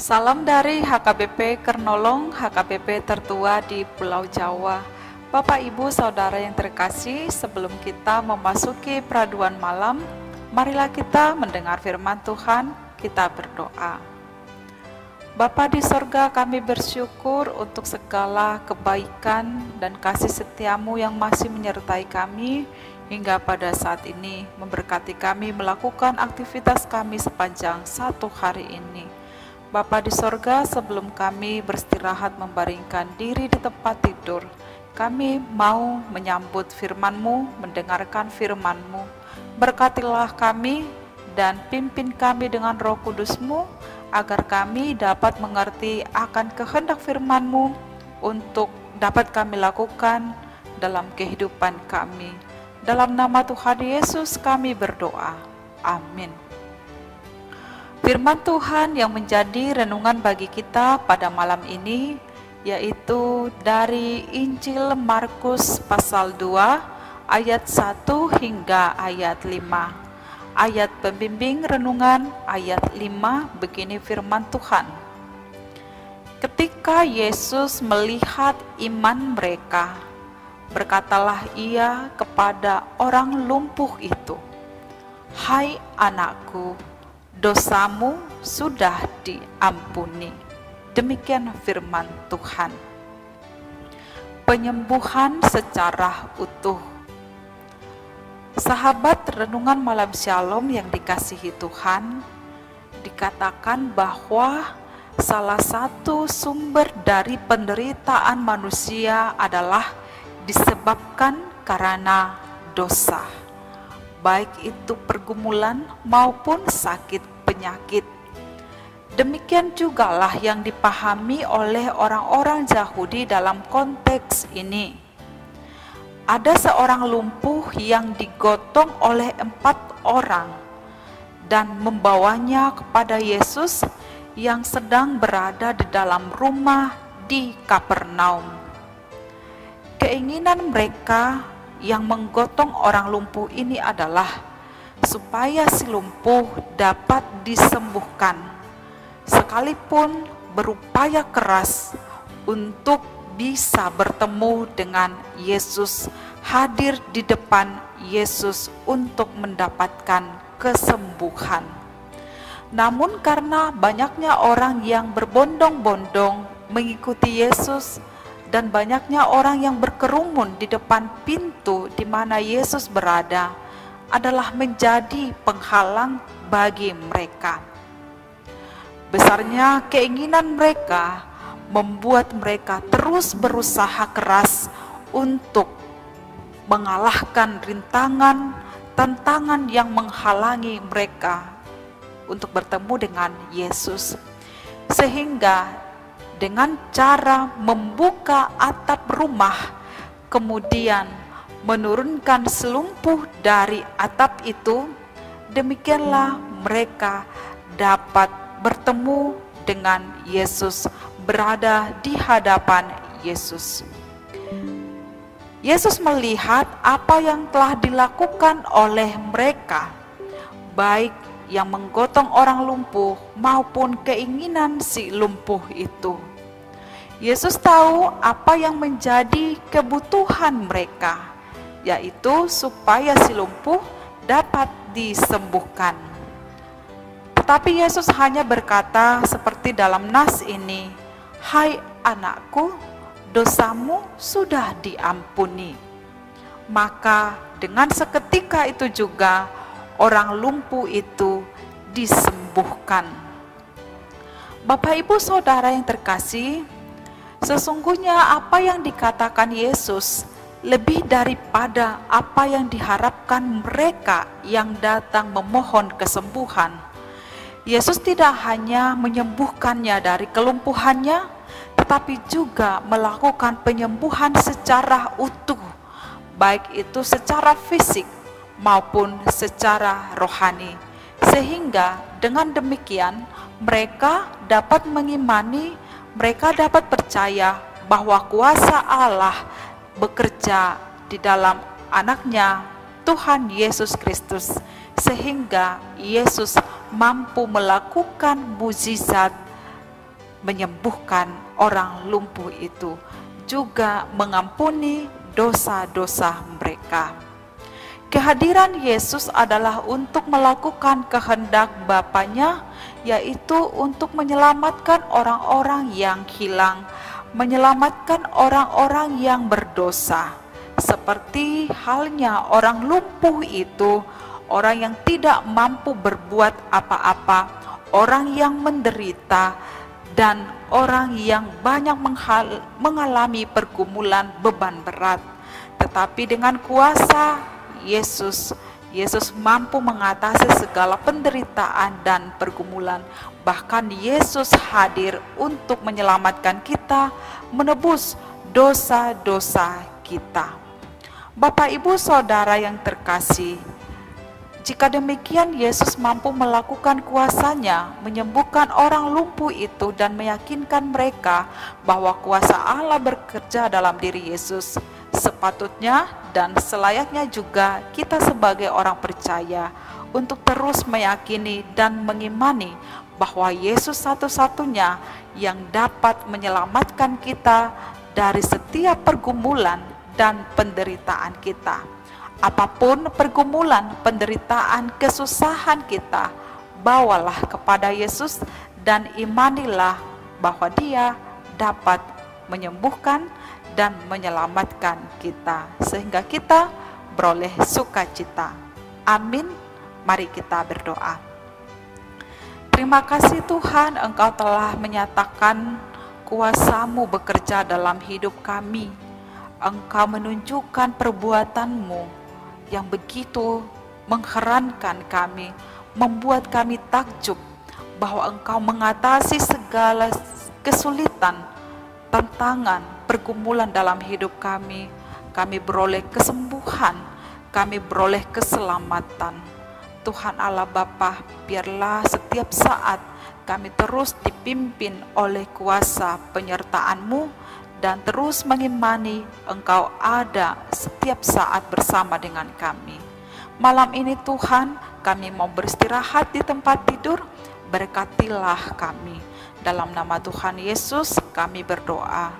Salam dari HKBP Kernolong, HKBP tertua di Pulau Jawa. Bapak, Ibu, Saudara yang terkasih, sebelum kita memasuki peraduan malam, marilah kita mendengar firman Tuhan, kita berdoa. Bapa di sorga, kami bersyukur untuk segala kebaikan dan kasih setiamu yang masih menyertai kami hingga pada saat ini, memberkati kami melakukan aktivitas kami sepanjang satu hari ini. Bapa di sorga, sebelum kami beristirahat membaringkan diri di tempat tidur, kami mau menyambut firman-Mu, mendengarkan firman-Mu. Berkatilah kami dan pimpin kami dengan Roh Kudus-Mu, agar kami dapat mengerti akan kehendak firman-Mu untuk dapat kami lakukan dalam kehidupan kami. Dalam nama Tuhan Yesus kami berdoa. Amin. Firman Tuhan yang menjadi renungan bagi kita pada malam ini yaitu dari Injil Markus pasal 2 ayat 1 hingga ayat 5. Ayat pembimbing renungan ayat 5 begini firman Tuhan. Ketika Yesus melihat iman mereka, berkatalah ia kepada orang lumpuh itu, "Hai anakku, dosamu sudah diampuni." Demikian firman Tuhan. Penyembuhan secara utuh. Sahabat renungan malam Shalom yang dikasihi Tuhan, dikatakan bahwa salah satu sumber dari penderitaan manusia adalah disebabkan karena dosa, baik itu pergumulan maupun sakit penyakit. Demikian jugalah yang dipahami oleh orang-orang Yahudi dalam konteks ini. Ada seorang lumpuh yang digotong oleh 4 orang dan membawanya kepada Yesus yang sedang berada di dalam rumah di Kapernaum. Keinginan mereka yang menggotong orang lumpuh ini adalah supaya si lumpuh dapat disembuhkan, sekalipun berupaya keras untuk bisa bertemu dengan Yesus, hadir di depan Yesus untuk mendapatkan kesembuhan. Namun karena banyaknya orang yang berbondong-bondong mengikuti Yesus dan banyaknya orang yang berkerumun di depan pintu di mana Yesus berada adalah menjadi penghalang bagi mereka. Besarnya keinginan mereka membuat mereka terus berusaha keras untuk mengalahkan rintangan, tantangan yang menghalangi mereka untuk bertemu dengan Yesus. Sehingga dengan cara membuka atap rumah, kemudian menurunkan selumpuh dari atap itu, demikianlah mereka dapat bertemu dengan Yesus, berada di hadapan Yesus. Yesus melihat apa yang telah dilakukan oleh mereka, baik yang menggotong orang lumpuh maupun keinginan si lumpuh itu. Yesus tahu apa yang menjadi kebutuhan mereka, yaitu supaya si lumpuh dapat disembuhkan. Tetapi Yesus hanya berkata seperti dalam nas ini, "Hai anakku, dosamu sudah diampuni." Maka dengan seketika itu juga orang lumpuh itu disembuhkan. Bapak, Ibu, Saudara yang terkasih, sesungguhnya apa yang dikatakan Yesus lebih daripada apa yang diharapkan mereka yang datang memohon kesembuhan. Yesus tidak hanya menyembuhkannya dari kelumpuhannya, tetapi juga melakukan penyembuhan secara utuh, baik itu secara fisik maupun secara rohani. Sehingga dengan demikian mereka dapat mengimani, mereka dapat percaya bahwa kuasa Allah bekerja di dalam anaknya Tuhan Yesus Kristus, sehingga Yesus mampu melakukan mukjizat menyembuhkan orang lumpuh itu, juga mengampuni dosa-dosa mereka. Kehadiran Yesus adalah untuk melakukan kehendak Bapanya, yaitu untuk menyelamatkan orang-orang yang hilang, menyelamatkan orang-orang yang berdosa. Seperti halnya orang lumpuh itu, orang yang tidak mampu berbuat apa-apa, orang yang menderita, dan orang yang banyak mengalami pergumulan beban berat. Tetapi dengan kuasa Yesus mampu mengatasi segala penderitaan dan pergumulan. Bahkan Yesus hadir untuk menyelamatkan kita, menebus dosa-dosa kita. Bapak, Ibu, Saudara yang terkasih, jika demikian Yesus mampu melakukan kuasa-Nya, menyembuhkan orang lumpuh itu dan meyakinkan mereka bahwa kuasa Allah bekerja dalam diri Yesus. Sepatutnya dan selayaknya juga kita sebagai orang percaya untuk terus meyakini dan mengimani bahwa Yesus satu-satunya yang dapat menyelamatkan kita dari setiap pergumulan dan penderitaan kita. Apapun pergumulan, penderitaan, kesusahan kita, bawalah kepada Yesus dan imanilah bahwa Dia dapat menyembuhkan dan menyelamatkan kita, sehingga kita beroleh sukacita. Amin. Mari kita berdoa. Terima kasih Tuhan, Engkau telah menyatakan kuasa-Mu bekerja dalam hidup kami. Engkau menunjukkan perbuatan-Mu yang begitu mengherankan kami, membuat kami takjub bahwa Engkau mengatasi segala kesulitan, tantangan, pergumulan dalam hidup kami. Kami beroleh kesembuhan, kami beroleh keselamatan. Tuhan Allah Bapa, biarlah setiap saat kami terus dipimpin oleh kuasa penyertaan-Mu dan terus mengimani Engkau ada setiap saat bersama dengan kami. Malam ini Tuhan, kami mau beristirahat di tempat tidur, berkatilah kami. Dalam nama Tuhan Yesus kami berdoa.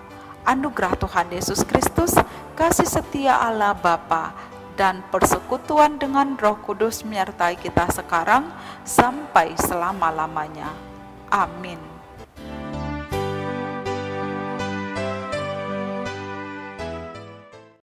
Anugerah Tuhan Yesus Kristus, kasih setia Allah Bapa, dan persekutuan dengan Roh Kudus menyertai kita sekarang sampai selama-lamanya. Amin.